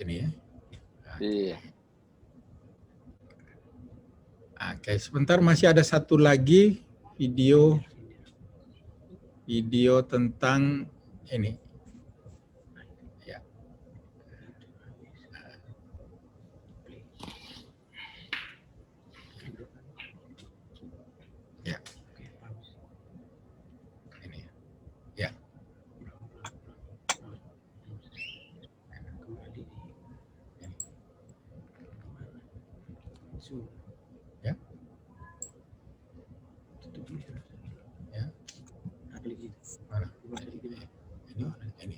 ini ya. Iya. Oke, sebentar, masih ada satu lagi video tentang ini. Ya. Ya. Ini. Ya. Ya. Ya. Mana? Ini.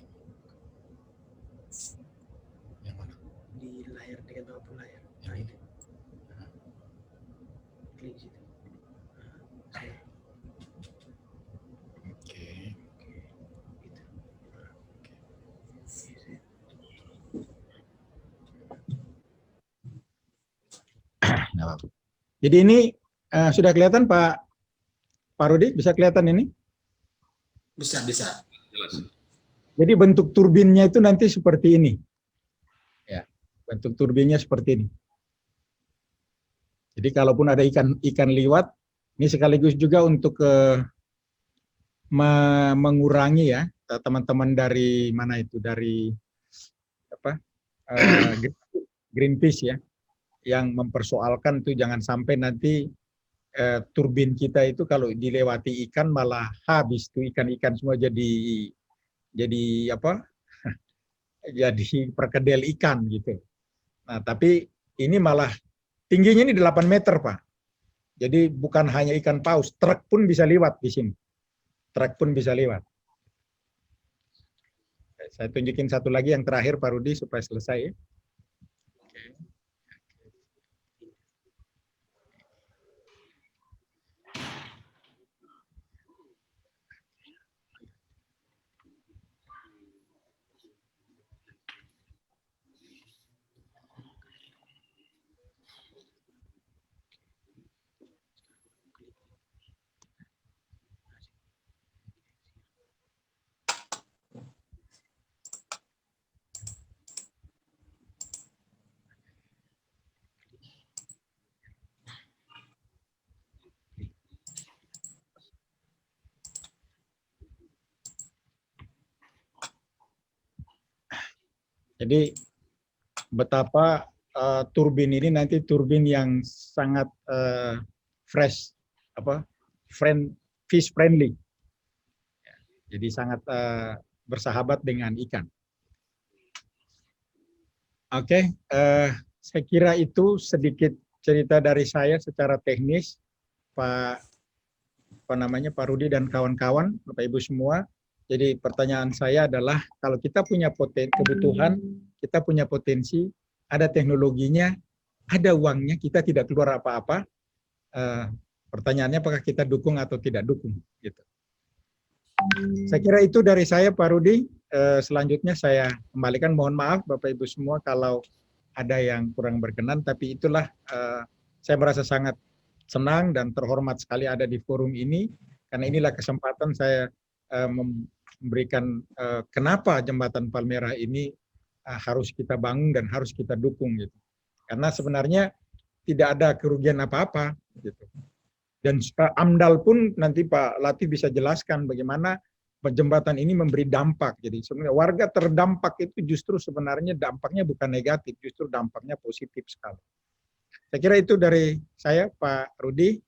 Yang mana? Di layar, dekat bawah layar. Yang ini. Klik situ. Oke. Jadi ini sudah kelihatan Pak Rudi, bisa kelihatan ini? Bisa. Jelas. Jadi bentuk turbinnya itu nanti seperti ini. Ya, bentuk turbinnya seperti ini. Jadi kalaupun ada ikan liwat, ini sekaligus juga untuk mengurangi ya teman-teman dari mana itu, dari apa Greenpeace ya, yang mempersoalkan itu jangan sampai nanti turbin kita itu kalau dilewati ikan malah habis tuh ikan-ikan semua jadi apa? Jadi perkedel ikan gitu. Nah, tapi ini malah tingginya ini 8 meter, Pak. Jadi bukan hanya ikan paus, truk pun bisa lewat di sini. Truk pun bisa lewat. Saya tunjukin satu lagi yang terakhir Pak Rudi supaya selesai ya. Jadi betapa turbin ini nanti turbin yang sangat fresh, fish friendly. Jadi sangat bersahabat dengan ikan. Oke, saya kira itu sedikit cerita dari saya secara teknis, Pak Rudi dan kawan-kawan, Bapak Ibu semua. Jadi pertanyaan saya adalah kalau kita punya kebutuhan, kita punya potensi, ada teknologinya, ada uangnya, kita tidak keluar apa-apa. Pertanyaannya apakah kita dukung atau tidak dukung, gitu. Saya kira itu dari saya, Pak Rudi. Selanjutnya saya kembalikan. Mohon maaf Bapak Ibu semua kalau ada yang kurang berkenan, tapi itulah saya merasa sangat senang dan terhormat sekali ada di forum ini, karena inilah kesempatan saya memberikan kenapa jembatan Palmerah ini harus kita bangun dan harus kita dukung gitu. Karena sebenarnya tidak ada kerugian apa-apa gitu. Dan AMDAL pun nanti Pak Latif bisa jelaskan bagaimana jembatan ini memberi dampak. Jadi sebenarnya warga terdampak itu justru sebenarnya dampaknya bukan negatif, justru dampaknya positif sekali. Saya kira itu dari saya, Pak Rudi.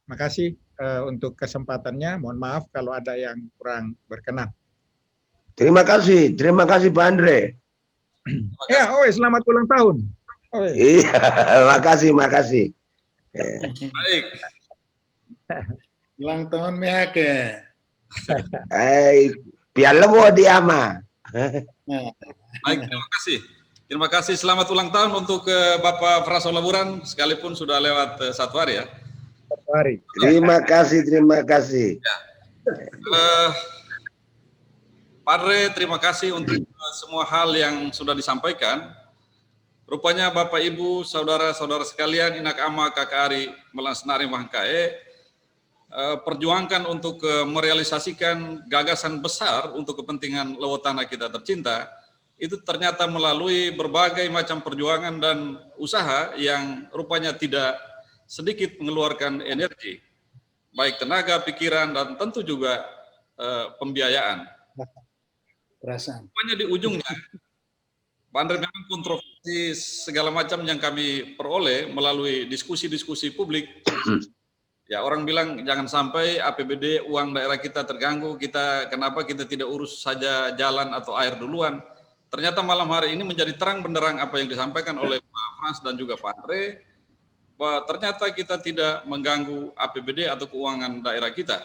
Makasih untuk kesempatannya. Mohon maaf kalau ada yang kurang berkenan. Terima kasih Pak Andre. Ya, selamat ulang tahun. Iya, makasih. Baik. Ulang tahun mehake. Biar lemo dia mah. Baik, terima kasih. Terima kasih, selamat ulang tahun untuk Bapak Fraso Laburan, sekalipun sudah lewat 1 hari ya. 1 hari. Terima kasih. Ya. Padre, terima kasih untuk semua hal yang sudah disampaikan. Rupanya Bapak Ibu, saudara-saudara sekalian, Inak Ama Kakari Melasnari Mahkae, perjuangkan untuk merealisasikan gagasan besar untuk kepentingan Lewotana kita tercinta. itu ternyata melalui berbagai macam perjuangan dan usaha yang rupanya tidak sedikit mengeluarkan energi, baik tenaga, pikiran, dan tentu juga pembiayaan. Perasaan. Rupanya di ujungnya, Pak Andre, memang kontroversi segala macam yang kami peroleh melalui diskusi-diskusi publik. Ya, orang bilang jangan sampai APBD uang daerah kita terganggu, kenapa kita tidak urus saja jalan atau air duluan. Ternyata malam hari ini menjadi terang benderang apa yang disampaikan oleh Pak Frans dan juga Pak Andre, bahwa ternyata kita tidak mengganggu APBD atau keuangan daerah kita.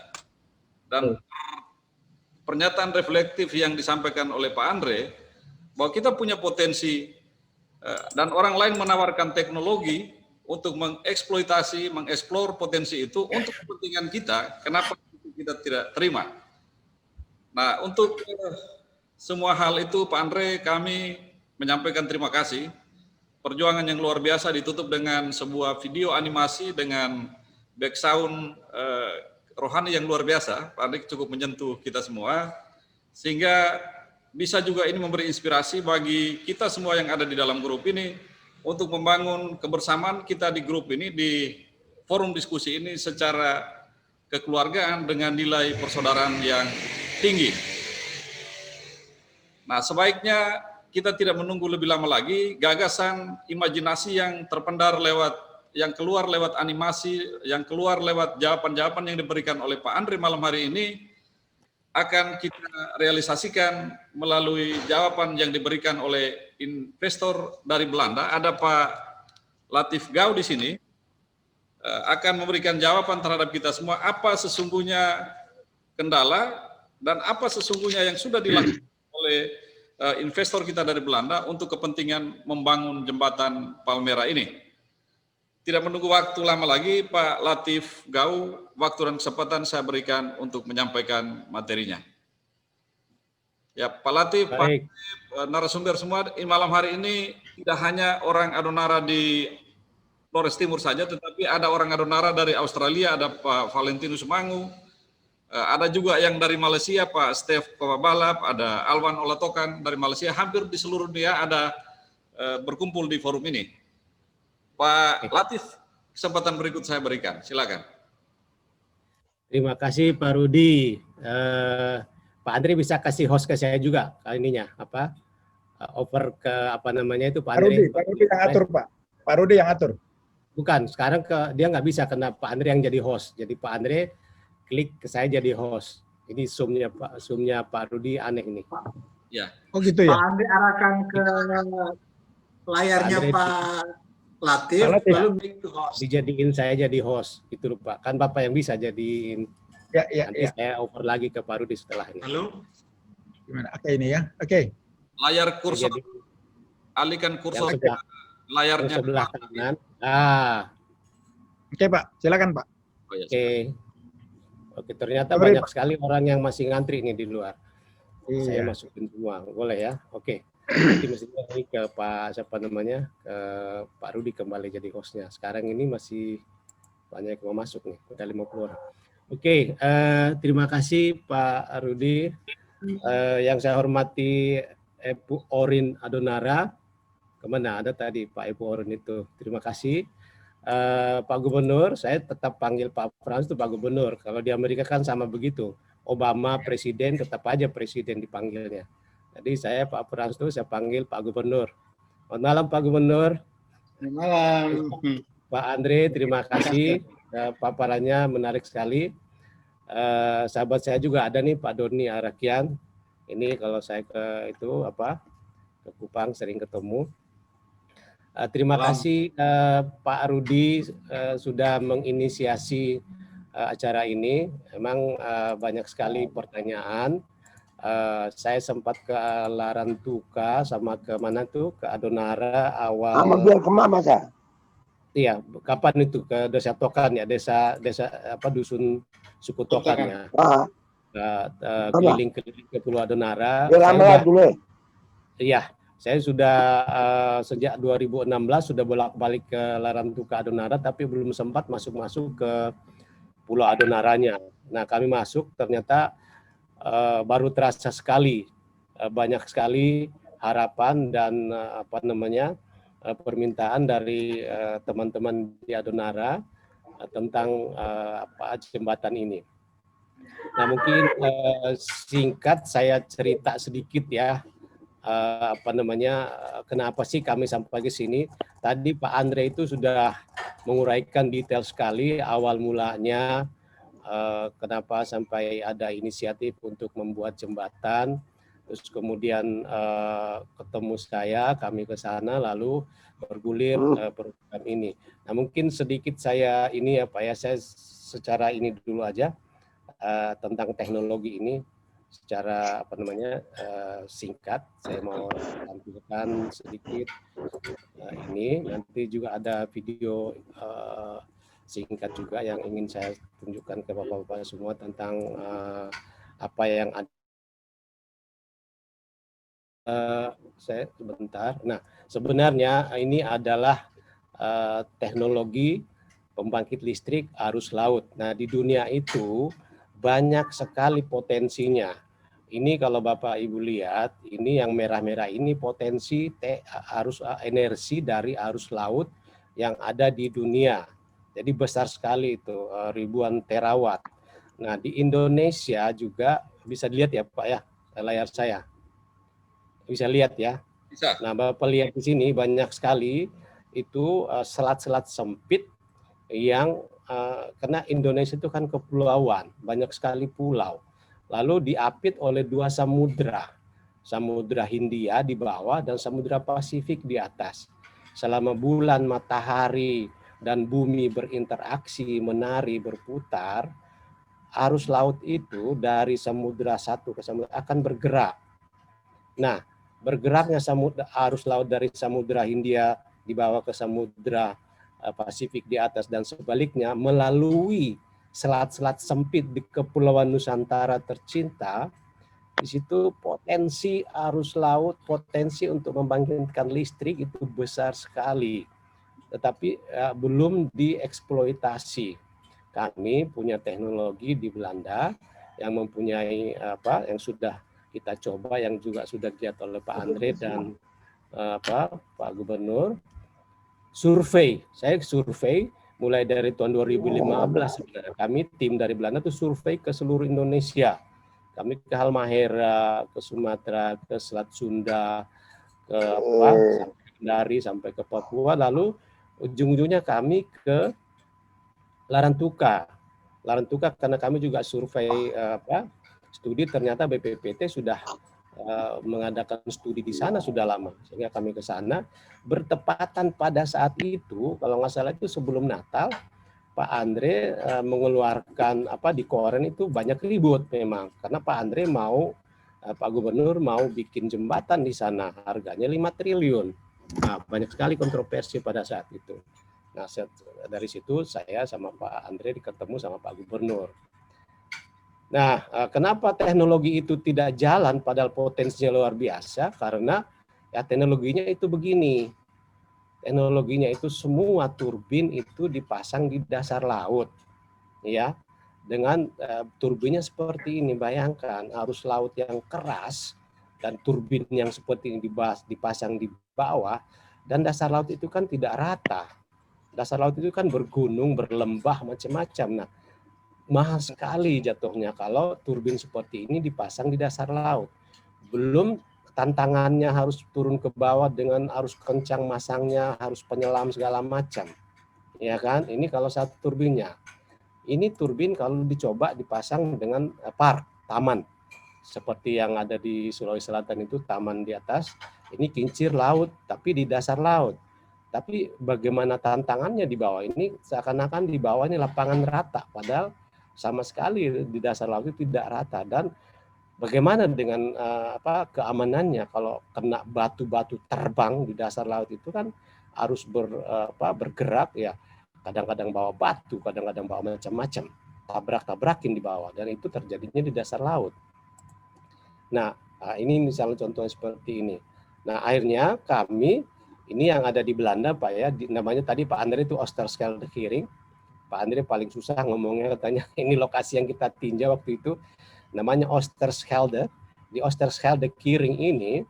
Dan pernyataan reflektif yang disampaikan oleh Pak Andre, bahwa kita punya potensi dan orang lain menawarkan teknologi untuk mengeksploitasi, mengeksplor potensi itu untuk kepentingan kita, kenapa kita tidak terima? Nah, untuk semua hal itu Pak Andre, kami menyampaikan terima kasih. Perjuangan yang luar biasa ditutup dengan sebuah video animasi dengan background rohani yang luar biasa. Pak Andre cukup menyentuh kita semua, sehingga bisa juga ini memberi inspirasi bagi kita semua yang ada di dalam grup ini untuk membangun kebersamaan kita di grup ini, di forum diskusi ini secara kekeluargaan dengan nilai persaudaraan yang tinggi. Nah, sebaiknya kita tidak menunggu lebih lama lagi, gagasan, imajinasi yang terpendar lewat, yang keluar lewat animasi, yang keluar lewat jawaban-jawaban yang diberikan oleh Pak Andre malam hari ini, akan kita realisasikan melalui jawaban yang diberikan oleh investor dari Belanda. Ada Pak Latif Gau di sini, akan memberikan jawaban terhadap kita semua, apa sesungguhnya kendala dan apa sesungguhnya yang sudah dilakukan oleh investor kita dari Belanda untuk kepentingan membangun jembatan Palmera ini. Tidak menunggu waktu lama lagi, Pak Latif Gau, waktu dan kesempatan saya berikan untuk menyampaikan materinya. Ya, Pak Latif, Pak narasumber semua, malam hari ini tidak hanya orang Adonara di Flores Timur saja, tetapi ada orang Adonara dari Australia, ada Pak Valentinus Mangu, ada juga yang dari Malaysia, Pak Stef Kowabalap, ada Alwan Olatokan dari Malaysia, hampir di seluruh dunia ada berkumpul di forum ini. Pak Latif, kesempatan berikut saya berikan, silakan. Terima kasih Pak Rudi. Pak Andre bisa kasih host ke saya juga kali ininya, over ke apa namanya itu Pak Andre. Pak Rudi yang atur, Pak. Pak Rudi yang atur. Bukan, sekarang dia nggak bisa karena Pak Andre yang jadi host. Jadi Pak Andre klik ke saya jadi host. Ini Zoom-nya Pak Rudi aneh nih. Ya. Oh gitu ya. Pak Andre arahkan ke layarnya Pak Latif, lalu make to host. Dijadiin saya jadi host, gitu loh Pak. Kan Bapak yang bisa jadiin. Nanti saya over lagi ke Pak Rudi setelah ini. Halo? Gimana? Oke ini ya. Oke. Layar kursor, alihkan kursor ke layarnya. Sebelah kanan. Oke Pak, silakan Pak. Oh, ya, Oke, ternyata banyak sekali orang yang masih ngantri nih di luar. Iya. Saya masukin semua, boleh ya? Oke. Nanti mestinya ini ke Pak siapa namanya, ke Pak Rudi kembali jadi hostnya. Sekarang ini masih banyak yang mau masuk nih, udah 50 orang. Oke, terima kasih Pak Rudi. Yang saya hormati Ibu Orin Adonara. Kemana ada tadi Pak Ibu Orin itu? Terima kasih. Pak Gubernur, saya tetap panggil Pak Frans itu Pak Gubernur. Kalau di Amerika kan sama begitu. Obama presiden tetap aja presiden dipanggilnya. Jadi saya Pak Frans itu saya panggil Pak Gubernur. Selamat malam Pak Gubernur. Selamat malam. Pak Andre, terima kasih. Paparannya menarik sekali. Sahabat saya juga ada nih Pak Doni Arakian. Ini kalau saya ke ke Kupang sering ketemu. Terima kasih Pak Rudi sudah menginisiasi acara ini. Memang banyak sekali pertanyaan. Saya sempat ke Larantuka sama ke mana tuh, ke Adonara awal. Biar ke Mama saya. Iya, kapan itu ke Desa Tokan ya, desa dusun suku Tokan ya. Keliling-keliling ke Pulau Adonara. Iya, saya sudah sejak 2016 sudah bolak-balik ke Larantuka Adonara, tapi belum sempat masuk ke Pulau Adonaranya. Nah, kami masuk ternyata baru terasa sekali banyak sekali harapan dan permintaan dari teman-teman di Adonara tentang jembatan ini. Nah, mungkin singkat saya cerita sedikit ya, kenapa sih kami sampai ke sini. Tadi Pak Andre itu sudah menguraikan detail sekali awal mulanya, kenapa sampai ada inisiatif untuk membuat jembatan. Terus kemudian ketemu kami ke sana lalu bergulir program ini. Nah, mungkin sedikit saya ini ya Pak ya, saya secara ini dulu aja tentang teknologi ini secara singkat. Saya mau tampilkan sedikit ini, nanti juga ada video singkat juga yang ingin saya tunjukkan ke Bapak-Bapak semua tentang apa yang ada. Saya sebentar. Nah, sebenarnya ini adalah teknologi pembangkit listrik arus laut. Nah, di dunia itu banyak sekali potensinya. Ini kalau Bapak Ibu lihat, ini yang merah-merah ini potensi energi dari arus laut yang ada di dunia. Jadi besar sekali itu, ribuan terawatt. Nah, di Indonesia juga bisa dilihat ya Pak ya, layar saya. Bisa lihat ya. Bisa. Nah, Bapak lihat di sini banyak sekali itu selat-selat sempit yang karena Indonesia itu kan kepulauan, banyak sekali pulau. Lalu diapit oleh dua samudra. Samudra Hindia di bawah dan Samudra Pasifik di atas. Selama bulan, matahari, dan bumi berinteraksi, menari, berputar, arus laut itu dari samudra satu ke samudra akan bergerak. Nah, bergeraknya arus laut dari Samudra Hindia dibawa ke Samudra Pasifik di atas dan sebaliknya melalui selat-selat sempit di Kepulauan Nusantara tercinta. Di situ potensi arus laut, potensi untuk membangkitkan listrik itu besar sekali, tetapi belum dieksploitasi. Kami punya teknologi di Belanda yang mempunyai yang sudah kita coba, yang juga sudah dilihat oleh Pak Andre dan Pak Gubernur. Survei, saya survei mulai dari tahun 2015 sebenarnya. Kami tim dari Belanda itu survei ke seluruh Indonesia. Kami ke Halmahera, ke Sumatera, ke Selat Sunda, ke sampai sampai ke Papua, lalu ujung-ujungnya kami ke Larantuka. Larantuka karena kami juga survei studi, ternyata BPPT sudah mengadakan studi di sana sudah lama, sehingga kami ke sana. Bertepatan pada saat itu, kalau nggak salah itu sebelum Natal, Pak Andre mengeluarkan di Koren itu banyak ribut memang, karena Pak Andre mau, Pak Gubernur mau bikin jembatan di sana, harganya 5 triliun. Nah, banyak sekali kontroversi pada saat itu. Nah, dari situ saya sama Pak Andre ketemu sama Pak Gubernur. Nah, kenapa teknologi itu tidak jalan padahal potensinya luar biasa? Karena ya teknologinya itu begini. Teknologinya itu semua turbin itu dipasang di dasar laut. Ya. Dengan turbinnya seperti ini, bayangkan arus laut yang keras dan turbin yang seperti ini dipasang di bawah, dan dasar laut itu kan tidak rata. Dasar laut itu kan bergunung, berlembah, macam-macam. Nah, mahal sekali jatuhnya kalau turbin seperti ini dipasang di dasar laut. Belum tantangannya harus turun ke bawah dengan arus kencang masangnya, harus penyelam segala macam. Ya kan? Ini kalau satu turbinnya. Ini turbin kalau dicoba dipasang dengan taman. Seperti yang ada di Sulawesi Selatan itu taman di atas, ini kincir laut tapi di dasar laut. Tapi bagaimana tantangannya di bawah ini, seakan-akan di bawah ini lapangan rata, padahal sama sekali di dasar laut itu tidak rata. Dan bagaimana dengan keamanannya kalau kena batu-batu terbang di dasar laut itu kan harus bergerak ya, kadang-kadang bawa batu, kadang-kadang bawa macam-macam, tabrak-tabrakin di bawah, dan itu terjadinya di dasar laut. Nah, ini misalnya contohnya seperti ini. Nah, akhirnya kami ini yang ada di Belanda Pak ya, namanya tadi Pak Andre itu Oosterschelde-Kering. Pak Andre paling susah ngomongnya, katanya ini lokasi yang kita tinjau waktu itu namanya Oosterschelde. Di Oosterschelde-Kering ini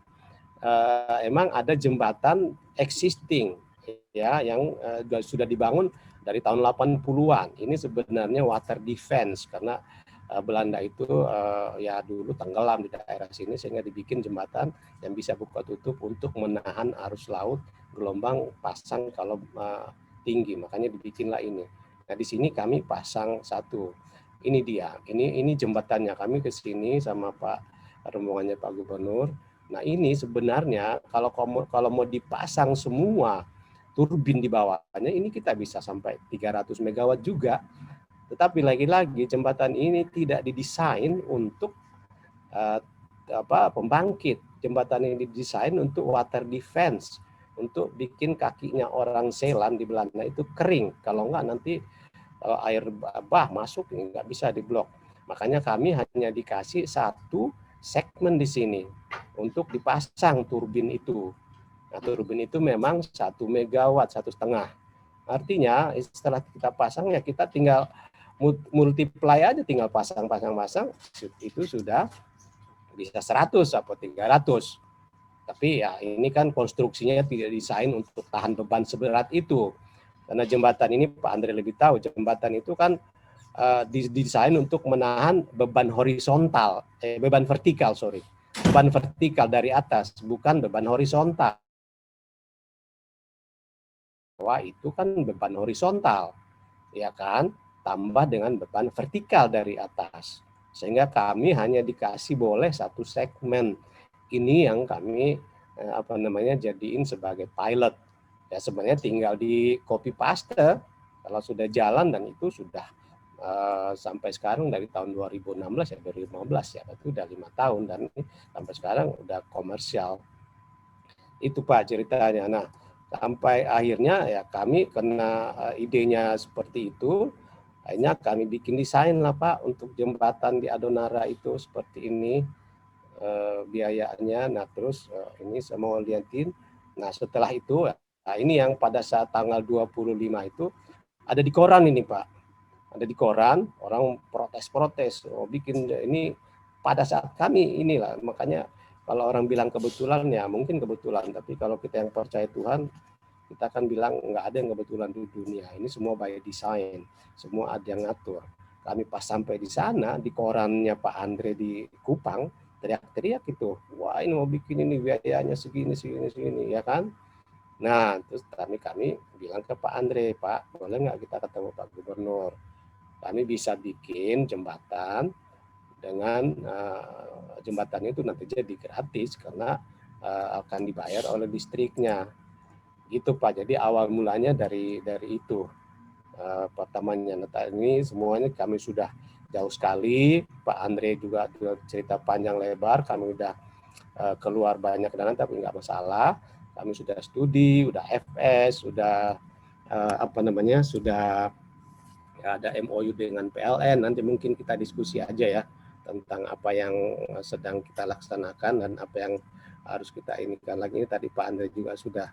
emang ada jembatan existing ya yang sudah dibangun dari tahun 80-an. Ini sebenarnya water defense karena Belanda itu ya dulu tenggelam di daerah sini sehingga dibikin jembatan yang bisa buka tutup untuk menahan arus laut, gelombang pasang kalau tinggi, makanya dibikinlah ini. Nah di sini kami pasang satu. Ini dia, ini jembatannya. Kami ke sini sama Pak rombongannya Pak Gubernur. Nah ini sebenarnya kalau mau dipasang semua turbin di bawahnya, ini kita bisa sampai 300 megawatt juga. Tetapi lagi-lagi jembatan ini tidak didesain untuk pembangkit. Jembatan ini didesain untuk water defense, untuk bikin kakinya orang selam di Belanda itu kering. Kalau enggak nanti air bah masuk nggak bisa diblok. Makanya kami hanya dikasih satu segmen di sini untuk dipasang turbin itu. Nah, turbin itu memang 1 megawatt, 1,5. Artinya setelah kita pasang ya kita tinggal multiply aja, tinggal pasang, itu sudah bisa 100 atau 300. Tapi ya ini kan konstruksinya tidak desain untuk tahan beban seberat itu. Karena jembatan ini Pak Andre lebih tahu, jembatan itu kan didesain untuk menahan beban horizontal, beban vertikal, beban vertikal dari atas, bukan beban horizontal. Wah itu kan beban horizontal, ya kan, tambah dengan beban vertikal dari atas. Sehingga kami hanya dikasih boleh satu segmen. Ini yang kami jadiin sebagai pilot. Ya sebenarnya tinggal di copy paste kalau sudah jalan, dan itu sudah sampai sekarang dari tahun 2016 ya 2015 ya, itu udah 5 tahun dan sampai sekarang udah komersial. Itu Pak ceritanya. Nah sampai akhirnya ya kami kena idenya seperti itu, akhirnya kami bikin desain lah Pak untuk jembatan di Adonara itu seperti ini biayanya. Nah terus ini saya mau liatin. Nah setelah itu, nah ini yang pada saat tanggal 25 itu ada di koran ini Pak. Ada di koran, orang protes-protes, bikin ini pada saat kami inilah. Makanya kalau orang bilang kebetulan ya mungkin kebetulan, tapi kalau kita yang percaya Tuhan, kita akan bilang nggak ada yang kebetulan di dunia. Ini semua by design, semua ada yang ngatur. Kami pas sampai di sana, di korannya Pak Andre di Kupang, teriak-teriak itu, wah ini mau bikin ini biayanya segini, ya kan? Nah, terus kami bilang ke Pak Andre, Pak, boleh nggak kita ketemu Pak Gubernur? Kami bisa bikin jembatan dengan jembatan itu nanti jadi gratis karena akan dibayar oleh listriknya. Gitu Pak. Jadi awal mulanya dari itu pertamanya. Nah, ini semuanya kami sudah jauh sekali. Pak Andre juga cerita panjang lebar. Kami udah keluar banyak dana tapi nggak masalah. Kami sudah studi, udah FS, sudah sudah ada MOU dengan PLN. Nanti mungkin kita diskusi aja ya tentang apa yang sedang kita laksanakan dan apa yang harus kita inikan lagi. Tadi Pak Andre juga sudah.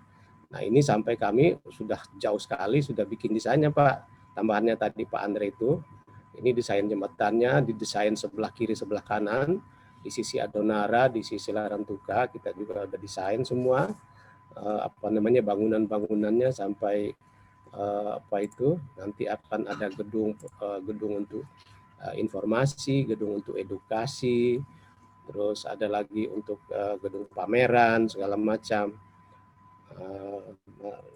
Nah ini sampai kami sudah jauh sekali, sudah bikin desainnya Pak. Tambahannya tadi Pak Andre itu, ini desain jembatannya, didesain sebelah kiri, sebelah kanan, di sisi Adonara, di sisi Larantuka, kita juga udah desain semua, bangunan-bangunannya sampai nanti akan ada gedung untuk informasi, gedung untuk edukasi, terus ada lagi untuk gedung pameran segala macam.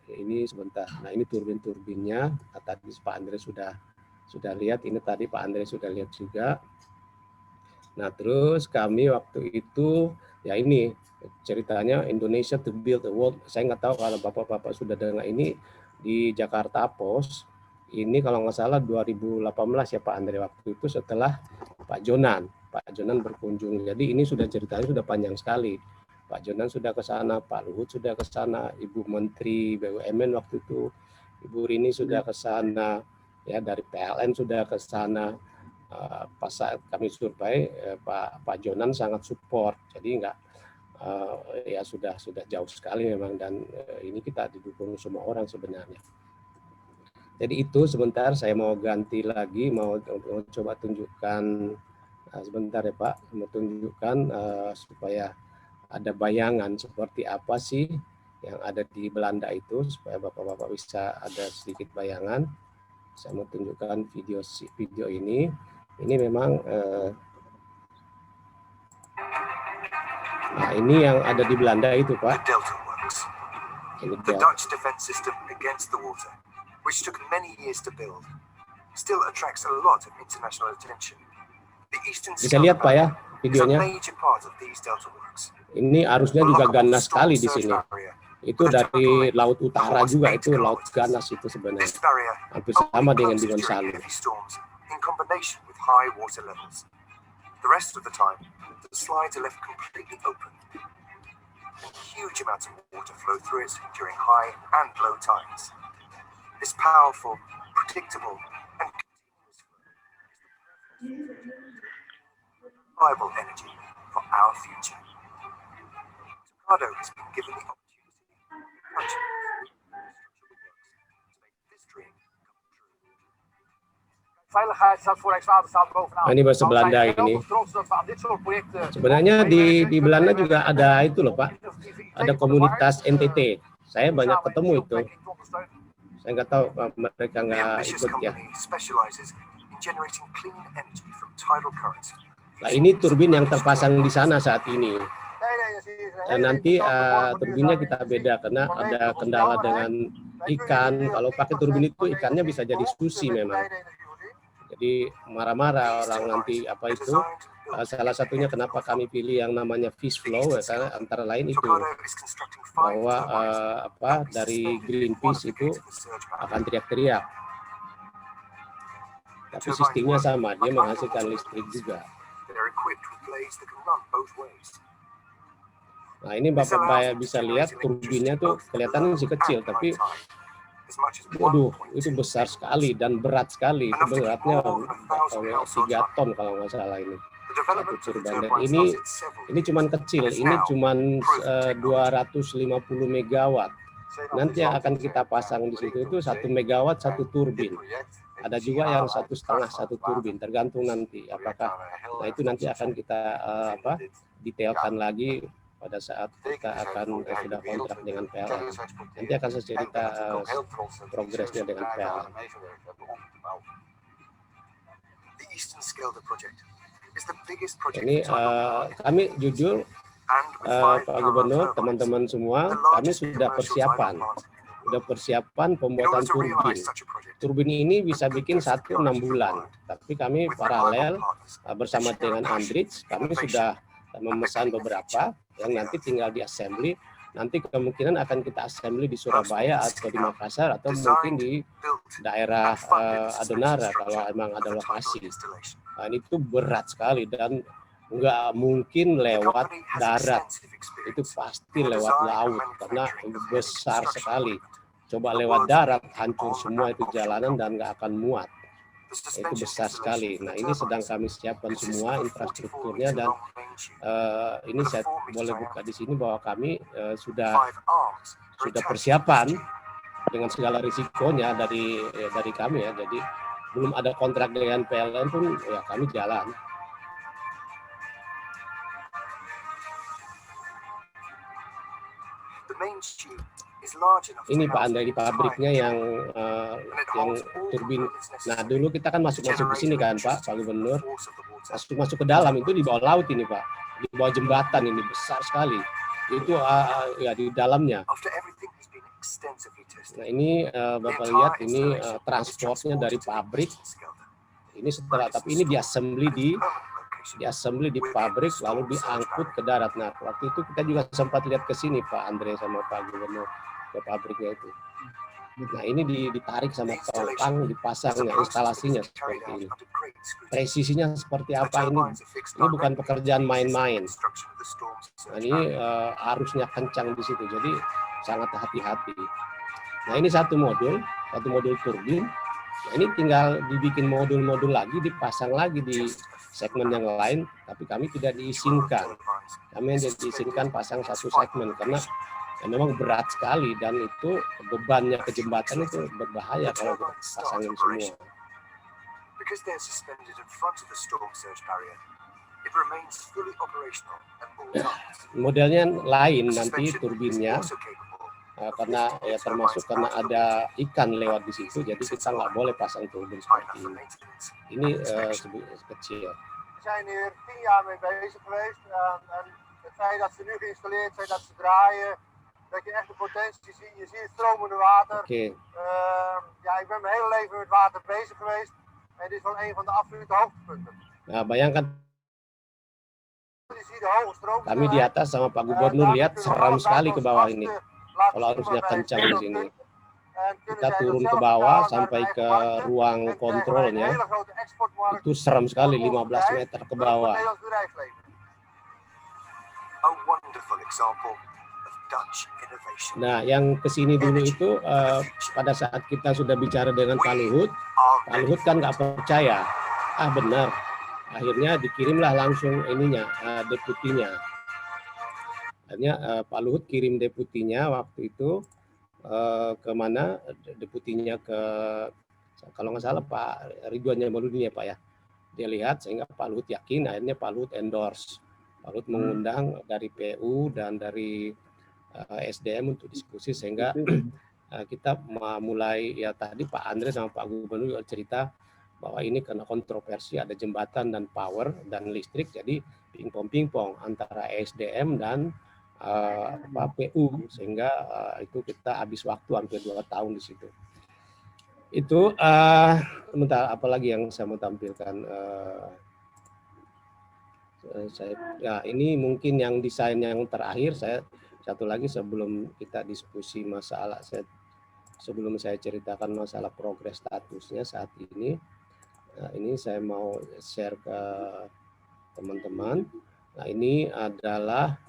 Ini sebentar. Nah ini turbin-turbinnya. Tadi Pak Andre sudah lihat. Ini tadi Pak Andre sudah lihat juga. Nah terus kami waktu itu ya ini ceritanya Indonesia to build a world. Saya nggak tahu kalau bapak-bapak sudah dengar ini. Di Jakarta Post, ini kalau nggak salah 2018 ya Pak Andre, waktu itu setelah Pak Jonan berkunjung. Jadi ini ceritanya sudah panjang sekali. Pak Jonan sudah ke sana, Pak Luhut sudah ke sana, Ibu Menteri BUMN waktu itu, Ibu Rini sudah ke sana, ya dari PLN sudah ke sana. Pas saat kami survei, Pak Jonan sangat support. Jadi ya sudah jauh sekali memang, dan ini kita didukung semua orang sebenarnya. Jadi itu sebentar saya mau ganti lagi, mau coba tunjukkan sebentar ya Pak, mau tunjukkan supaya ada bayangan seperti apa sih yang ada di Belanda itu, supaya Bapak-Bapak bisa ada sedikit bayangan. Saya mau tunjukkan video ini. Ini memang nah ini yang ada di Belanda itu, Pak. Ini The Dutch defense system against the water, which took many years to build, still attracts a lot of international attention. The Eastern Bisa lihat, Pak, ya, is a videonya. major part of these delta works. Ini arusnya juga ganas sekali di sini. Itu dari laut utara juga, itu laut ganas itu sebenarnya. This barrier Hampir sama dengan di Gonzalo. heavy storms in combination with high water levels. The rest of the time, the slides are left completely open. Huge amounts of water flow through it during high and low tides. This powerful, predictable, and continuous flow is reliable energy for our future. Tocado has been given the opportunity to make this dream Nah, ini bahasa Belanda ini. Sebenarnya di Belanda juga ada itu loh, Pak. Ada komunitas NTT. Saya banyak ketemu itu. Saya nggak tahu mereka nggak ikut ya. Nah, ini turbin yang terpasang di sana saat ini. Dan nanti turbinnya kita beda karena ada kendala dengan ikan. Kalau pakai turbin itu ikannya bisa jadi sushi memang. Jadi marah-marah orang nanti apa itu. Salah satunya kenapa kami pilih yang namanya fish flow ya, karena antara lain itu bahwa dari Greenpeace itu akan teriak-teriak. Tapi sistemnya sama, dia menghasilkan listrik juga. Nah, ini Bapak bisa lihat turbinnya tuh kelihatan masih kecil, tapi waduh, itu besar sekali dan berat sekali. Itu beratnya 3 ton kalau nggak salah ini. Satu turbin. Dan ini cuman kecil, ini cuman 250 megawatt. Nanti yang akan kita pasang di situ itu 1 megawatt 1 turbin. Ada juga yang 1,5 1 turbin, tergantung nanti apakah. Nah, itu nanti akan kita detailkan lagi pada saat kita akan sudah kontrak dengan PLN. Nanti akan saya cerita progresnya dengan PLN. Ini kami jujur, Pak Gubernur, teman-teman semua, kami sudah persiapan pembuatan turbin. Turbin ini bisa bikin 1-6 bulan, tapi kami paralel bersama dengan Andritz, kami sudah memesan beberapa yang nanti tinggal di assembly. Nanti kemungkinan akan kita assembly di Surabaya atau di Makassar atau mungkin di daerah Adonara kalau memang ada lokasi. Nah, itu berat sekali dan nggak mungkin lewat darat, itu pasti lewat laut karena besar sekali. Coba lewat darat hancur semua itu jalanan dan nggak akan muat. Itu besar sekali. Nah, ini sedang kami siapkan semua infrastrukturnya dan ini saya boleh buka di sini bahwa kami sudah persiapan dengan segala risikonya dari kami ya. Jadi belum ada kontrak dengan PLN pun ya kami jalan. Ini Pak Andre di pabriknya yang turbin. Nah, dulu kita kan masuk ke sini kan Pak Gubernur. Masuk ke dalam itu di bawah laut ini Pak. Di bawah jembatan ini besar sekali. Itu ya di dalamnya. Nah, ini Bapak lihat ini transportnya dari pabrik. Ini setelah tapi ini diassembly di pabrik lalu diangkut ke darat. Nah, waktu itu kita juga sempat lihat ke sini Pak Andre sama Pak Gubernur ke pabriknya itu. Nah, ini ditarik sama tongkang, dipasangnya instalasinya seperti ini. Presisinya seperti apa ini? Ini bukan pekerjaan main-main. Nah, ini arusnya kencang di situ, jadi sangat hati-hati. Nah, ini satu modul turbin. Nah, ini tinggal dibikin modul-modul lagi, dipasang lagi di segmen yang lain, tapi kami tidak diizinkan. Kami hanya diizinkan pasang satu segmen karena ya memang berat sekali dan itu bebannya ke jembatan itu berbahaya kalau kita pasangin semua. It remains fully operational at all times. Modelnya lain The nanti suspension is turbinnya, also capable of karena lifting ya the termasuk turbines karena out of the ada water, ikan lewat di situ, jadi kita nggak boleh pasang turbin time seperti for ini. maintenance Ini and inspection. kecil. We zijn hier 10 jaar mee bezig geweest. En het feit dat ze nu geïnstalleerd zijn, dat ze draaien, dat je echt de potentie ziet. Je ziet het stromende water. Oke. Ja, ik ben mijn hele leven met water bezig geweest. En dit is wel een van de absolute hoogtepunten. Nah, bayangkan Je ziet de hoge stroom. kami di atas sama Pak Gubernur lihat seram sekali ke bawah ini. Kalau arusnya kencang di sini. Kita turun ke bawah sampai ke ruang kontrolnya. Itu seram sekali, 15 meter ke bawah. A wonderful example of Dutch innovation. Nah, yang kesini dulu itu pada saat kita sudah bicara dengan Pak Luhut kan nggak percaya. Ah benar, akhirnya dikirimlah langsung ininya, deputinya. Akhirnya Pak Luhut kirim deputinya waktu itu ke mana? Deputinya ke, kalau nggak salah Pak Ridwan Jamaludin ya Pak ya. Dia lihat sehingga Pak Luhut yakin, akhirnya Pak Luhut endorse. Pak Luhut mengundang dari PU dan dari SDM untuk diskusi sehingga kita mulai ya tadi Pak Andre sama Pak Gubernur cerita bahwa ini karena kontroversi ada jembatan dan power dan listrik, jadi pingpong antara SDM dan PU sehingga itu kita habis waktu hampir 2 tahun di situ. Itu sebentar, apalagi yang saya mau tampilkan. Ya ini mungkin yang desain yang terakhir. Saya satu lagi sebelum kita diskusi masalah, sebelum saya ceritakan masalah progres statusnya saat ini. Nah, ini saya mau share ke teman-teman. Nah, ini adalah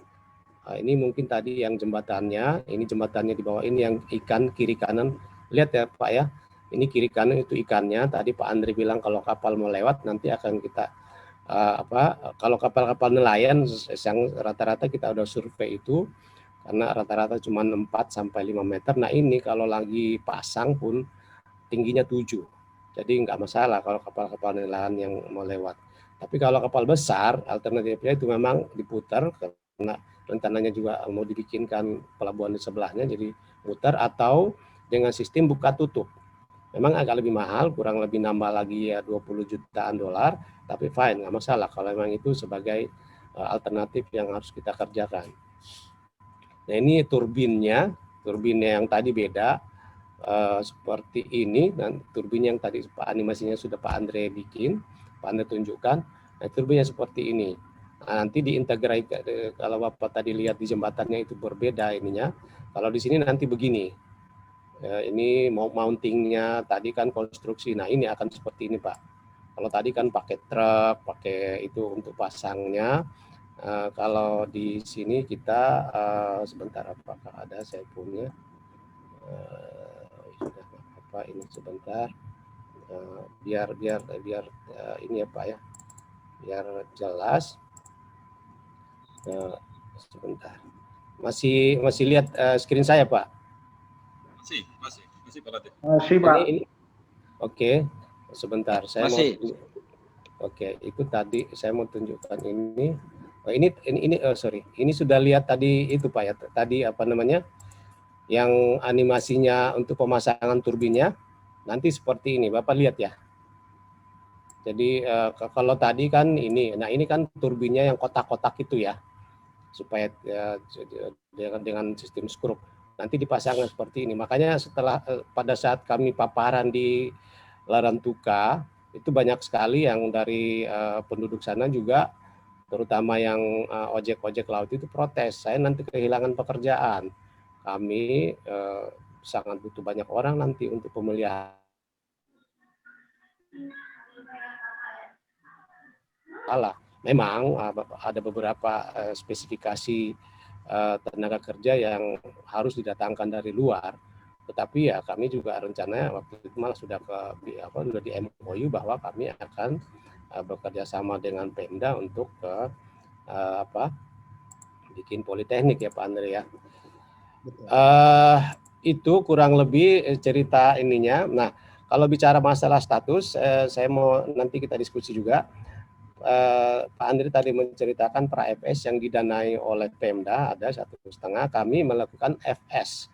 ini mungkin tadi yang jembatannya, ini jembatannya di bawah ini yang ikan kiri kanan. Lihat ya Pak ya, ini kiri kanan itu ikannya. Tadi Pak Andri bilang kalau kapal mau lewat nanti akan kita kalau kapal-kapal nelayan yang rata-rata kita udah survei itu karena rata-rata cuma 4 sampai 5 meter. Nah, ini kalau lagi pasang pun tingginya 7. Jadi nggak masalah kalau kapal-kapal nelayan yang mau lewat. Tapi kalau kapal besar, alternatifnya itu memang diputar karena rencananya juga mau dibikinkan pelabuhan di sebelahnya, jadi putar atau dengan sistem buka tutup. Memang agak lebih mahal, kurang lebih nambah lagi ya 20 jutaan dolar, tapi fine, nggak masalah kalau memang itu sebagai alternatif yang harus kita kerjakan. Nah, ini turbinnya yang tadi beda seperti ini, dan turbin yang tadi animasinya sudah Pak Andre bikin, Pak Andre tunjukkan. Nah, turbinnya seperti ini. Nah, nanti diintegrasi, kalau Bapak tadi lihat di jembatannya itu berbeda ininya. Kalau di sini nanti begini. Ini mau mountingnya tadi kan konstruksi. Nah, ini akan seperti ini Pak. Kalau tadi kan pakai truk, pakai itu untuk pasangnya. Kalau di sini kita sebentar, apakah ada saya punya sudah apa ini sebentar biar ini ya Pak ya, biar jelas. Sebentar, masih lihat screen saya Pak? Masih Pak Latif. Masih Pak. Ini. Oke, sebentar saya masih. Oke, itu tadi saya mau tunjukkan ini. Oh, ini sorry, ini sudah lihat tadi itu Pak ya, tadi apa namanya, yang animasinya untuk pemasangan turbinnya nanti seperti ini, Bapak lihat ya. Jadi kalau tadi kan ini, nah ini kan turbinnya yang kotak-kotak itu ya, supaya dengan sistem skrup nanti dipasangkan seperti ini. Makanya setelah pada saat kami paparan di Larantuka itu banyak sekali yang dari penduduk sana juga, terutama yang ojek laut itu protes, saya nanti kehilangan pekerjaan, kami sangat butuh banyak orang nanti untuk pemeliharaan. Memang ada beberapa spesifikasi tenaga kerja yang harus didatangkan dari luar, tetapi ya kami juga rencananya waktu itu malah sudah sudah di MOU bahwa kami akan bekerja sama dengan Pemda untuk bikin politeknik ya Pak Andre ya. Itu kurang lebih cerita ininya. Nah, kalau bicara masalah status, saya mau nanti kita diskusi juga. Pak Andri tadi menceritakan pra-FS yang didanai oleh Pemda ada 1,5, kami melakukan FS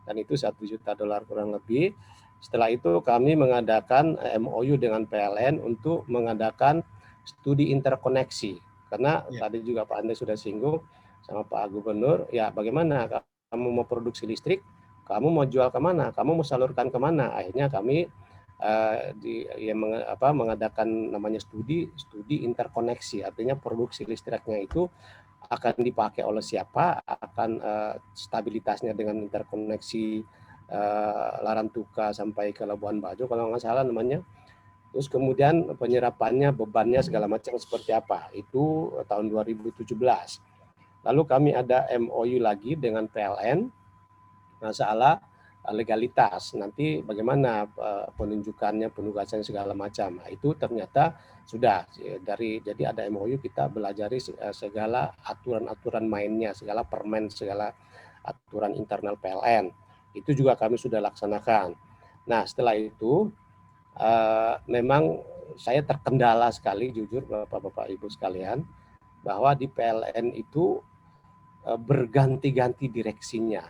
dan itu $1 juta kurang lebih. Setelah itu kami mengadakan MOU dengan PLN untuk mengadakan studi interkoneksi karena tadi juga Pak Andri sudah singgung sama Pak Gubernur, ya bagaimana kamu mau produksi listrik, kamu mau jual kemana, kamu mau salurkan kemana. Akhirnya kami mengadakan namanya studi interkoneksi, artinya produksi listriknya itu akan dipakai oleh siapa, akan stabilitasnya dengan interkoneksi Larantuka sampai ke Labuan Bajo kalau nggak salah namanya. Terus kemudian penyerapannya, bebannya segala macam seperti apa, itu tahun 2017. Lalu kami ada MOU lagi dengan PLN masalah legalitas, nanti bagaimana penunjukannya, penugasan segala macam. Nah, itu ternyata sudah jadi ada MOU, kita belajari segala aturan-aturan mainnya, segala permen, segala aturan internal PLN. Itu juga kami sudah laksanakan. Nah, setelah itu memang saya terkendala sekali jujur Bapak-bapak Ibu sekalian bahwa di PLN itu berganti-ganti direksinya.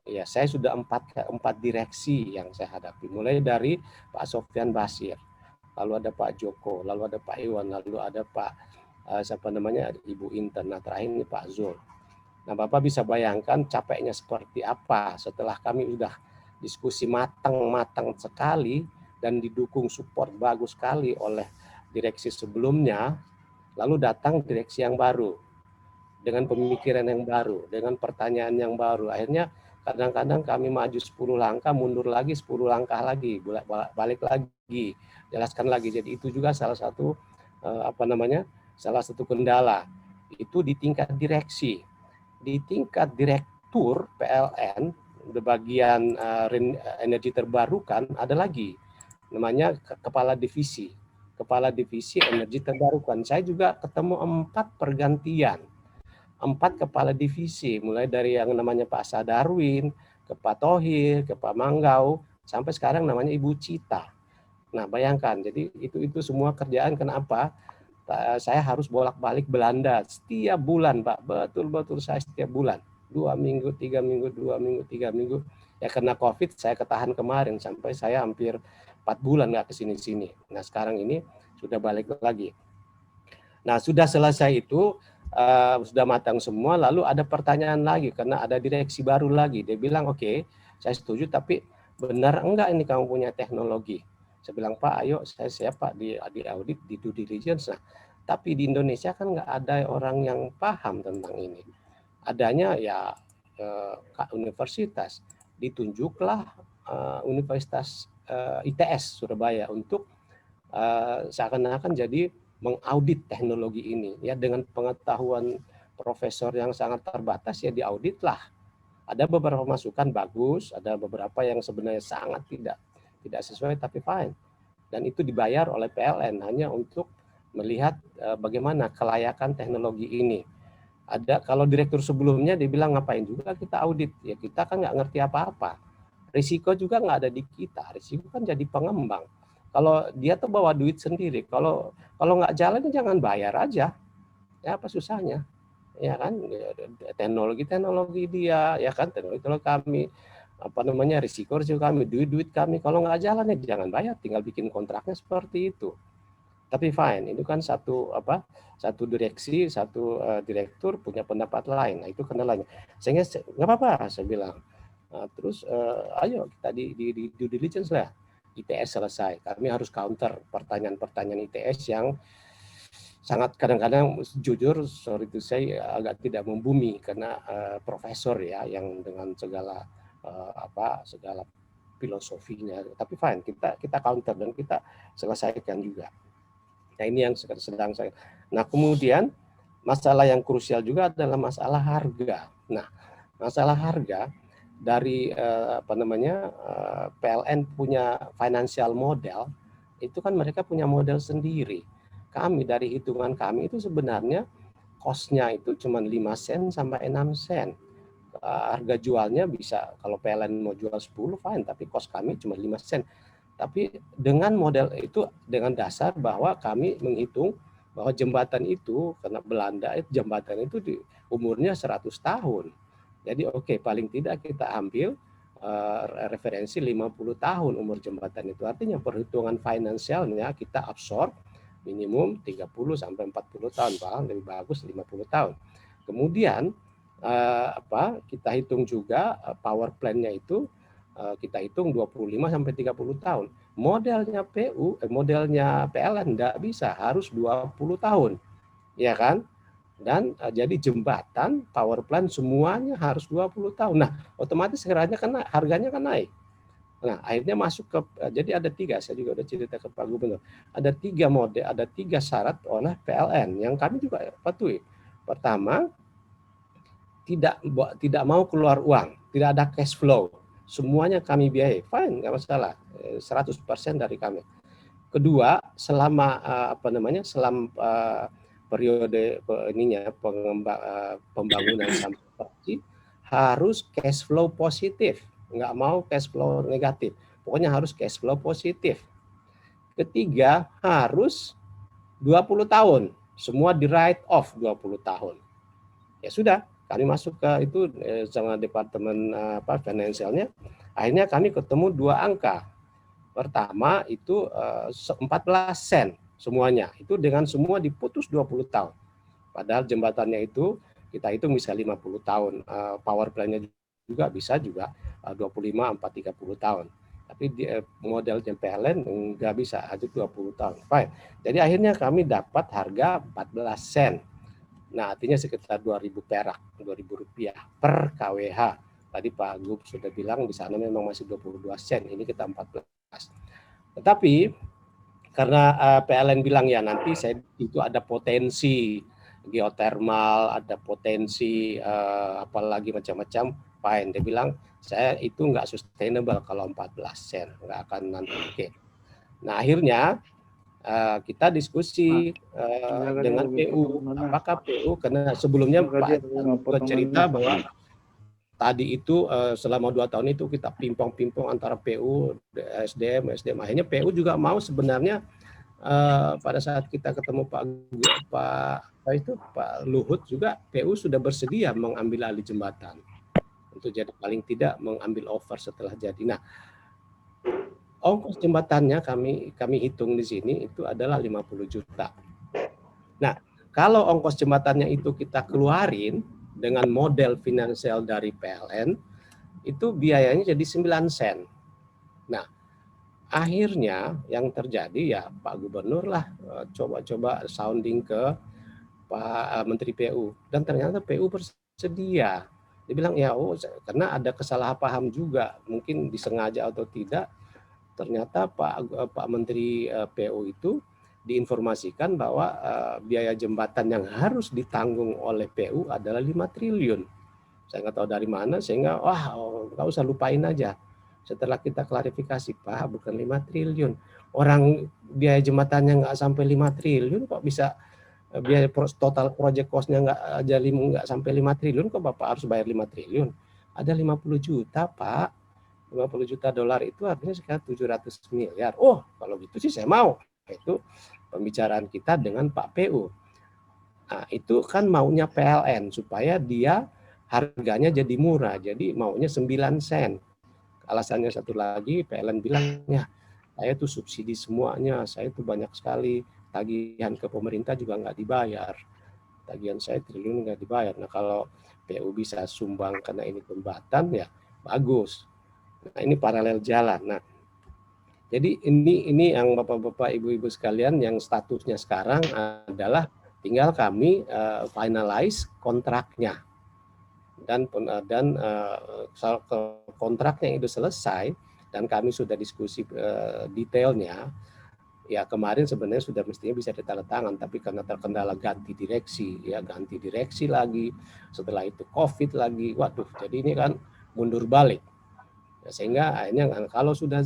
Ya, saya sudah empat direksi yang saya hadapi, mulai dari Pak Sofyan Basir, lalu ada Pak Joko, lalu ada Pak Iwan, lalu ada Pak Ibu Inten, nah terakhir ini Pak Zul. Nah, Bapak bisa bayangkan capeknya seperti apa setelah kami sudah diskusi matang sekali dan didukung support bagus sekali oleh direksi sebelumnya, lalu datang direksi yang baru dengan pemikiran yang baru, dengan pertanyaan yang baru. Akhirnya kadang-kadang kami maju 10 langkah, mundur lagi 10 langkah lagi, balik lagi, jelaskan lagi. Jadi itu juga salah satu salah satu kendala. Itu di tingkat direksi. Di tingkat direktur PLN, di bagian energi terbarukan ada lagi namanya kepala divisi energi terbarukan. Saya juga ketemu 4 pergantian. 4 kepala divisi, mulai dari yang namanya Pak Sadarwin, ke Pak Tohir, ke Pak Manggau, sampai sekarang namanya Ibu Cita. Nah, bayangkan, jadi itu semua kerjaan. Kenapa? Saya harus bolak-balik Belanda setiap bulan, Pak. Betul-betul saya setiap bulan. 2 minggu, 3 minggu, 2 minggu, 3 minggu. Ya karena COVID saya ketahan kemarin, sampai saya hampir 4 bulan nggak kesini-sini. Nah, sekarang ini sudah balik lagi. Nah, sudah selesai itu, sudah matang semua, lalu ada pertanyaan lagi karena ada direksi baru lagi. Dia bilang, oke, saya setuju, tapi benar enggak ini kamu punya teknologi? Saya bilang, Pak, ayo saya siap Pak di audit, di due diligence. Nah, tapi di Indonesia kan enggak ada orang yang paham tentang ini. Adanya ya universitas. Ditunjuklah Universitas ITS Surabaya untuk seakan-akan jadi mengaudit teknologi ini, ya dengan pengetahuan profesor yang sangat terbatas, ya diaudit lah. Ada beberapa masukan bagus, ada beberapa yang sebenarnya sangat tidak sesuai, tapi fine. Dan itu dibayar oleh PLN hanya untuk melihat bagaimana kelayakan teknologi ini. Ada kalau direktur sebelumnya dia bilang ngapain juga kita audit, ya kita kan nggak ngerti apa-apa. Risiko juga nggak ada di kita, risiko kan jadi pengembang. Kalau dia tuh bawa duit sendiri, kalau nggak jalan jangan bayar aja, ya apa susahnya, ya kan? Teknologi dia, ya kan? Teknologi kami, risiko kami, duit kami. Kalau nggak jalan ya jangan bayar, tinggal bikin kontraknya seperti itu. Tapi fine, itu kan satu direksi, satu direktur punya pendapat lain. Nah itu kendalanya. Sehingga nggak apa-apa, saya bilang. Nah, terus ayo kita di due diligence lah. ITS selesai, kami harus counter pertanyaan-pertanyaan ITS yang sangat kadang-kadang jujur, sorry to say, agak tidak membumi karena profesor ya yang dengan segala segala filosofinya. Tapi fine, kita counter dan kita selesaikan juga. Nah ini yang sedang saya. Nah kemudian masalah yang krusial juga adalah masalah harga. Nah masalah harga dari PLN punya financial model, itu kan mereka punya model sendiri. Kami dari hitungan kami itu sebenarnya cost-nya itu cuma 5 sen sampai 6 sen. Harga jualnya bisa, kalau PLN mau jual 10 fine, tapi cost kami cuma 5 sen. Tapi dengan model itu, dengan dasar bahwa kami menghitung bahwa jembatan itu, karena Belanda itu jembatan itu umurnya 100 tahun. Jadi oke, paling tidak kita ambil referensi 50 tahun umur jembatan itu. Artinya perhitungan finansialnya kita absorb minimum 30 sampai 40 tahun, bahkan lebih bagus 50 tahun. Kemudian kita hitung juga power plan-nya itu kita hitung 25 sampai 30 tahun. Modelnya modelnya PLN enggak bisa, harus 20 tahun. Ya kan? Dan jadi jembatan, power plant semuanya harus 20 tahun. Nah, otomatis harganya kan naik. Nah, akhirnya masuk ke, jadi ada 3, saya juga udah cerita ke Pak Gubernur. Ada 3 model, ada 3 syarat oleh PLN yang kami juga patuhi. Pertama, tidak mau keluar uang, tidak ada cash flow. Semuanya kami biayai, fine, nggak masalah, 100% dari kami. Kedua, selama periode pembangunan sampai operasi harus cash flow positif, nggak mau cash flow negatif, pokoknya harus cash flow positif. Ketiga, harus 20 tahun, semua di write off 20 tahun. Ya sudah, kami masuk ke itu sama departemen finansialnya, akhirnya kami ketemu 2 angka. Pertama itu 14 sen. Semuanya itu dengan semua diputus 20 tahun. Padahal jembatannya itu kita hitung bisa 50 tahun. Power plan-nya juga bisa 25 sampai 30 tahun. Tapi modelnya PLN nggak bisa, hanya 20 tahun. Fine. Jadi akhirnya kami dapat harga 14 sen. Nah, artinya sekitar 2.000 perak, 2.000 rupiah per kWh. Tadi Pak Gub sudah bilang di sana memang masih 22 sen, ini kita 14. Tetapi karena PLN bilang ya nanti itu ada potensi geotermal, ada potensi apalagi macam-macam, fine. Dia bilang saya itu nggak sustainable kalau 14 sen, nggak akan nanti oke. Nah akhirnya kita diskusi dengan PU, apakah PU, karena sebelumnya Pak cerita bahwa tadi itu selama 2 tahun itu kita pingpong antara PU, SDM, akhirnya PU juga mau sebenarnya pada saat kita ketemu Pak Luhut juga, PU sudah bersedia mengambil alih jembatan untuk jadi paling tidak mengambil over setelah jadi. Nah, ongkos jembatannya kami hitung di sini itu adalah 50 juta. Nah, kalau ongkos jembatannya itu kita keluarin dengan model finansial dari PLN, itu biayanya jadi 9 sen. Nah, akhirnya yang terjadi ya Pak Gubernur lah coba-coba sounding ke Pak Menteri PU, dan ternyata PU bersedia. Dia bilang ya karena ada kesalahpaham juga, mungkin disengaja atau tidak, ternyata Pak Menteri PU itu diinformasikan bahwa biaya jembatan yang harus ditanggung oleh PU adalah 5 triliun. Saya nggak tahu dari mana, sehingga nggak usah lupain aja. Setelah kita klarifikasi, Pak, bukan 5 triliun. Orang biaya jembatannya nggak sampai 5 triliun, kok bisa biaya total project cost-nya nggak sampai 5 triliun, kok Bapak harus bayar 5 triliun? Ada 50 juta, Pak. 50 juta dolar itu artinya sekitar 700 miliar. Oh, kalau gitu sih saya mau. Itu pembicaraan kita dengan Pak PU. Nah, itu kan maunya PLN supaya dia harganya jadi murah. Jadi maunya 9 sen. Alasannya satu lagi, PLN bilang ya saya tuh subsidi semuanya, saya tuh banyak sekali tagihan ke pemerintah juga nggak dibayar. Tagihan saya triliun nggak dibayar. Nah kalau PU bisa sumbang karena ini jembatan ya bagus. Nah ini paralel jalan. Nah jadi ini yang Bapak-bapak, Ibu-ibu sekalian yang statusnya sekarang adalah tinggal kami finalize kontraknya. Dan kontraknya itu selesai dan kami sudah diskusi detailnya, ya kemarin sebenarnya sudah mestinya bisa ditandatangan, tapi karena terkendala ganti direksi lagi, setelah itu COVID lagi, waduh, jadi ini kan mundur balik. Sehingga akhirnya kalau sudah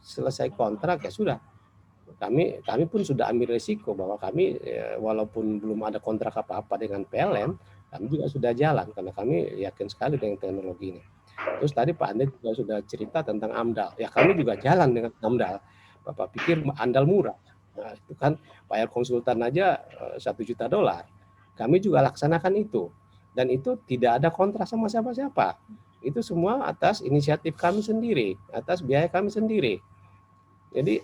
selesai kontrak ya sudah, kami pun sudah ambil risiko bahwa kami walaupun belum ada kontrak apa-apa dengan PLN, kami juga sudah jalan karena kami yakin sekali dengan teknologi ini. Terus tadi Pak Ande juga sudah cerita tentang AMDAL, ya kami juga jalan dengan AMDAL. Bapak pikir AMDAL murah? Nah, itu kan bayar konsultan aja $1 juta. Kami juga laksanakan itu. Dan itu tidak ada kontrak sama siapa-siapa. Itu semua atas inisiatif kami sendiri, atas biaya kami sendiri. Jadi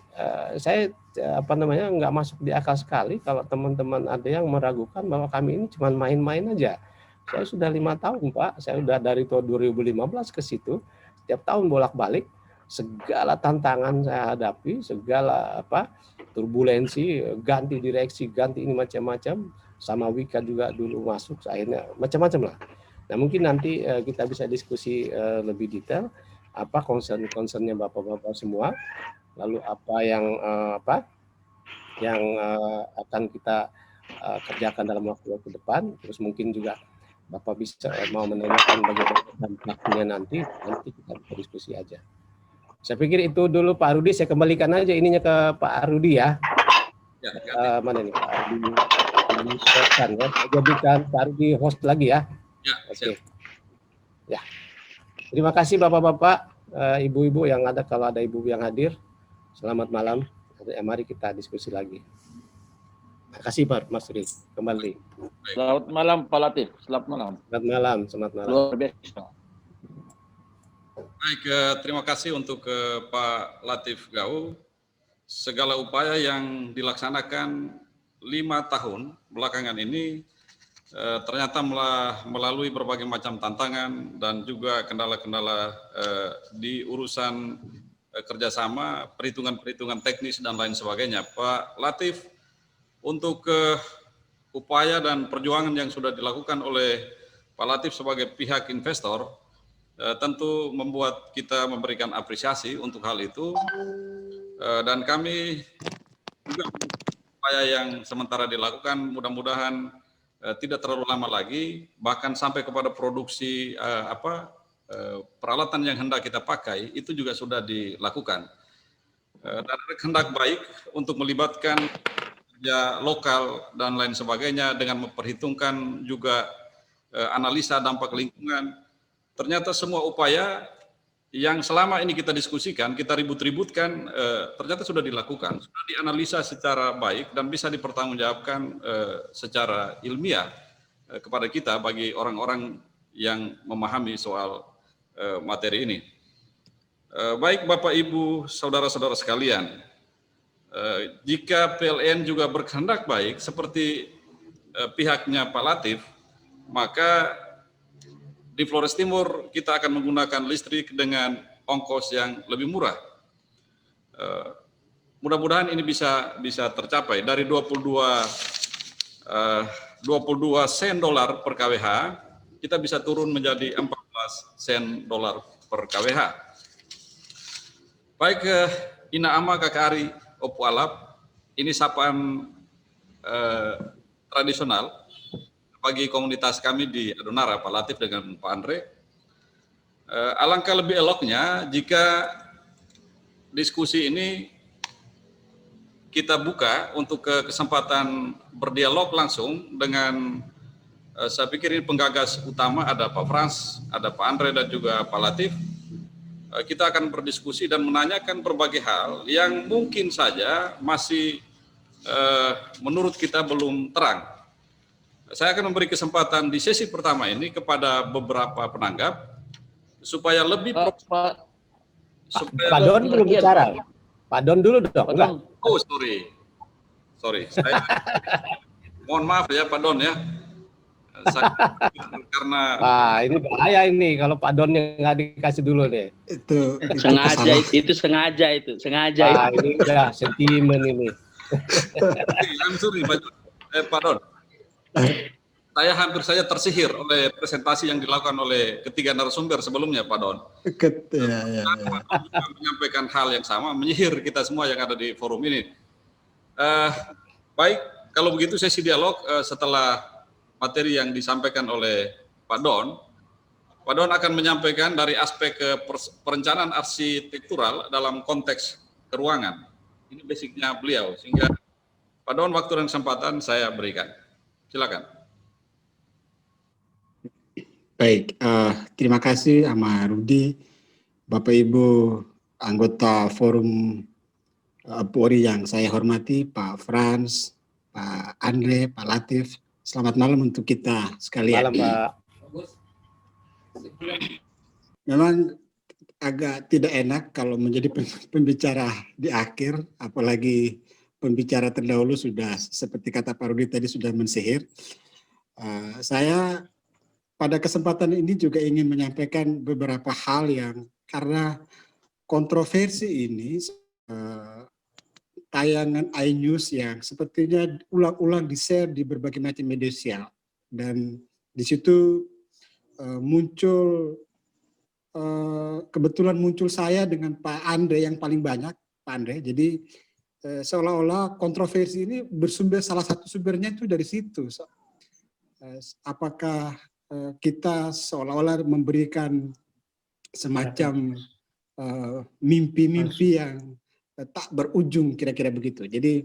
saya nggak masuk di akal sekali kalau teman-teman ada yang meragukan bahwa kami ini cuma main-main aja. Saya sudah 5 tahun Pak, saya sudah dari tahun 2015 ke situ, setiap tahun bolak-balik, segala tantangan saya hadapi, segala turbulensi, ganti direksi, ganti ini macam-macam, sama Wika juga dulu masuk, akhirnya macam-macam lah. Nah mungkin nanti kita bisa diskusi lebih detail, apa concern-concernnya bapak-bapak semua, lalu apa yang akan kita kerjakan dalam waktu depan, terus mungkin juga Bapak bisa mau menanyakan bagaimana dampaknya nanti kita bisa diskusi aja. Saya pikir itu dulu Pak Rudi, saya kembalikan aja ininya ke Pak Rudi ya. Mana nih Pak Rudi? Ya, jadikan Pak Rudi host lagi ya. Ya, oke. Ya. Terima kasih Bapak-bapak, ibu-ibu yang ada, kalau ada ibu yang hadir. Selamat malam. Mari kita diskusi lagi. Terima kasih Pak Mas Rudi. Kembali. Selamat malam Pak Latif. Selamat malam. Selamat malam. Selamat malam. Luar biasa. Baik, terima kasih untuk Pak Latif Gau. Segala upaya yang dilaksanakan 5 tahun belakangan ini ternyata melalui berbagai macam tantangan dan juga kendala-kendala di urusan kerjasama, perhitungan-perhitungan teknis dan lain sebagainya. Pak Latif, untuk upaya dan perjuangan yang sudah dilakukan oleh Pak Latif sebagai pihak investor, tentu membuat kita memberikan apresiasi untuk hal itu, dan kami juga upaya yang sementara dilakukan mudah-mudahan tidak terlalu lama lagi, bahkan sampai kepada produksi peralatan yang hendak kita pakai itu juga sudah dilakukan. Dan ada kehendak baik untuk melibatkan kerja lokal dan lain sebagainya dengan memperhitungkan juga analisa dampak lingkungan. Ternyata semua upaya yang selama ini kita diskusikan, kita ribut-ributkan, ternyata sudah dilakukan, sudah dianalisa secara baik dan bisa dipertanggungjawabkan secara ilmiah kepada kita bagi orang-orang yang memahami soal materi ini. Baik Bapak Ibu, saudara-saudara sekalian, jika PLN juga berkehendak baik seperti pihaknya Pak Latif, maka di Flores Timur kita akan menggunakan listrik dengan ongkos yang lebih murah. Mudah-mudahan ini bisa tercapai dari 22 sen dolar per kWh, kita bisa turun menjadi 14 sen dolar per kWh. Baik, Ina Ama Kakari Opu Alap, ini sapaan tradisional bagi komunitas kami di Adonara, Pak Latif dengan Pak Andre. Alangkah lebih eloknya jika diskusi ini kita buka untuk kesempatan berdialog langsung dengan, saya pikir ini penggagas utama ada Pak Frans, ada Pak Andre dan juga Pak Latif. Kita akan berdiskusi dan menanyakan berbagai hal yang mungkin saja masih menurut kita belum terang. Saya akan memberi kesempatan di sesi pertama ini kepada beberapa penanggap supaya lebih Pak Don belum bicara. Pak Don dulu dong. Enggak. Oh, sorry. Saya mohon maaf ya Pak Don ya. Saya, karena ini bahaya ini kalau Pak Don yang nggak dikasih dulu deh. Itu sengaja. Ini udah sentimen ini. Langsung nih Pak Don. Saya hampir saja tersihir oleh presentasi yang dilakukan oleh ketiga narasumber sebelumnya, Pak Don. Menyampaikan hal yang sama, menyihir kita semua yang ada di forum ini. Baik, kalau begitu sesi dialog setelah materi yang disampaikan oleh Pak Don. Pak Don akan menyampaikan dari aspek perencanaan arsitektural dalam konteks keruangan. Ini basicnya beliau, sehingga Pak Don waktu dan kesempatan saya berikan. Silakan. Baik, terima kasih sama Rudi, Bapak Ibu anggota Forum Polri yang saya hormati, Pak Frans, Pak Andre, Pak Latif. Selamat malam untuk kita sekalian. Malam, Pak. Memang agak tidak enak kalau menjadi pembicara di akhir, apalagi pembicara terdahulu sudah seperti kata Pak Rudi tadi sudah mensihir. Saya pada kesempatan ini juga ingin menyampaikan beberapa hal yang karena kontroversi ini, tayangan iNews yang sepertinya ulang-ulang di-share di berbagai macam media sosial, dan di situ muncul kebetulan muncul saya dengan Pak Andre yang paling banyak, Pak Andre. Jadi seolah-olah kontroversi ini bersumber, salah satu sumbernya itu dari situ. Apakah kita seolah-olah memberikan semacam mimpi-mimpi yang tak berujung, kira-kira begitu. Jadi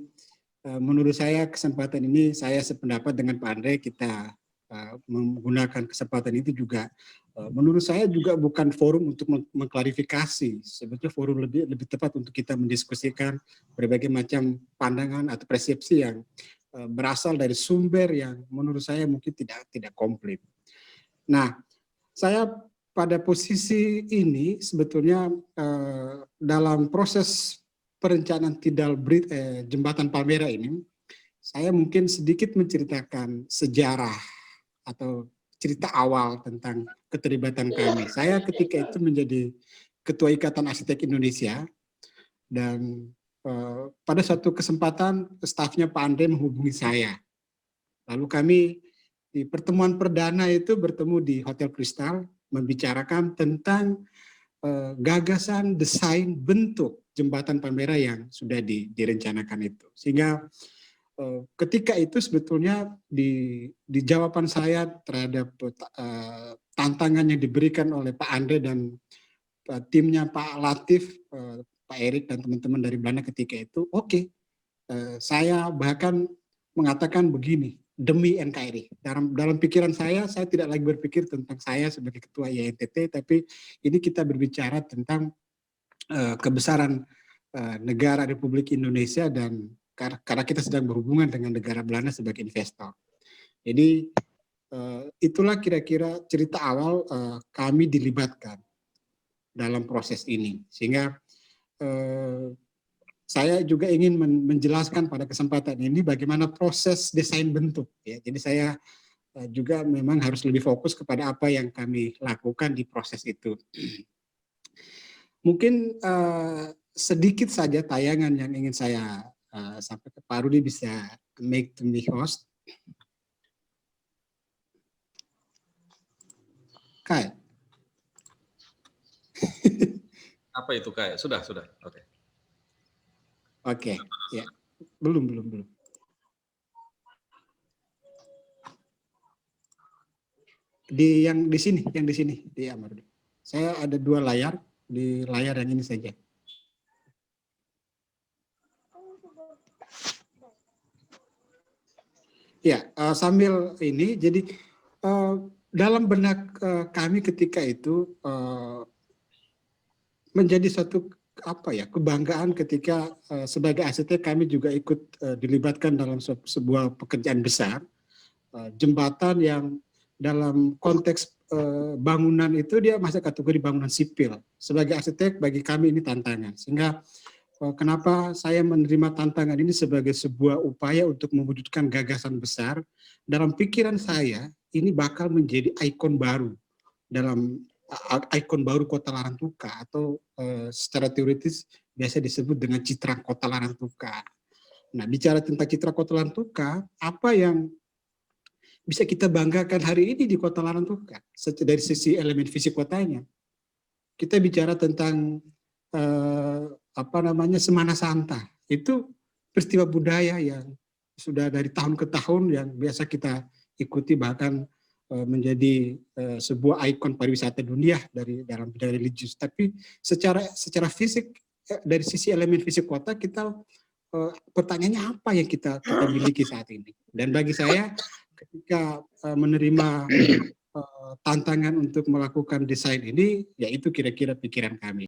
menurut saya kesempatan ini saya sependapat dengan Pak Andre, kita menggunakan kesempatan itu juga menurut saya juga bukan forum untuk mengklarifikasi, sebetulnya forum lebih tepat untuk kita mendiskusikan berbagai macam pandangan atau persepsi yang berasal dari sumber yang menurut saya mungkin tidak komplit. Nah, saya pada posisi ini sebetulnya dalam proses perencanaan Tidal Bridge Jembatan Palmera ini, saya mungkin sedikit menceritakan sejarah atau cerita awal tentang keterlibatan kami. Saya ketika itu menjadi Ketua Ikatan Arsitek Indonesia, dan pada suatu kesempatan stafnya Pak Andre menghubungi saya. Lalu kami di pertemuan perdana itu bertemu di Hotel Kristal, membicarakan tentang gagasan desain bentuk jembatan Palmera yang sudah direncanakan itu. Sehingga ketika itu sebetulnya di jawaban saya terhadap tantangan yang diberikan oleh Pak Andre dan timnya Pak Latif, Pak Erik dan teman-teman dari Belanda ketika itu, oke, saya bahkan mengatakan begini, demi NKRI. Dalam pikiran saya tidak lagi berpikir tentang saya sebagai Ketua IANTT, tapi ini kita berbicara tentang kebesaran negara Republik Indonesia, dan karena kita sedang berhubungan dengan negara Belanda sebagai investor. Jadi itulah kira-kira cerita awal kami dilibatkan dalam proses ini. Sehingga saya juga ingin menjelaskan pada kesempatan ini bagaimana proses desain bentuk. Ya. Jadi saya juga memang harus lebih fokus kepada apa yang kami lakukan di proses itu. Mungkin sedikit saja tayangan yang ingin saya sampai ke Pak Rudi bisa make to me host. Kai. Apa itu Kai? Sudah. Oke. Oke, ya. Belum. Yang di sini, di Amar. Saya ada 2 layar, di layar yang ini saja. Ya, sambil ini, jadi dalam benak kami ketika itu menjadi satu kebanggaan ketika sebagai arsitek kami juga ikut dilibatkan dalam sebuah pekerjaan besar, jembatan yang dalam konteks bangunan itu dia masuk kategori bangunan sipil. Sebagai arsitek bagi kami ini tantangan, sehingga kenapa saya menerima tantangan ini sebagai sebuah upaya untuk mewujudkan gagasan besar. Dalam pikiran saya ini bakal menjadi ikon baru Kota Larantuka, atau secara teoritis biasa disebut dengan citra Kota Larantuka. Nah, bicara tentang citra Kota Larantuka, apa yang bisa kita banggakan hari ini di Kota Larantuka dari sisi elemen fisik kotanya? Kita bicara tentang Semana Santa. Itu peristiwa budaya yang sudah dari tahun ke tahun yang biasa kita ikuti, bahkan menjadi sebuah ikon pariwisata dunia dalam bidang religius. Tapi secara fisik, dari sisi elemen fisik kota, kita pertanyaannya apa yang kita miliki saat ini. Dan bagi saya ketika menerima tantangan untuk melakukan desain ini, yaitu kira-kira pikiran kami.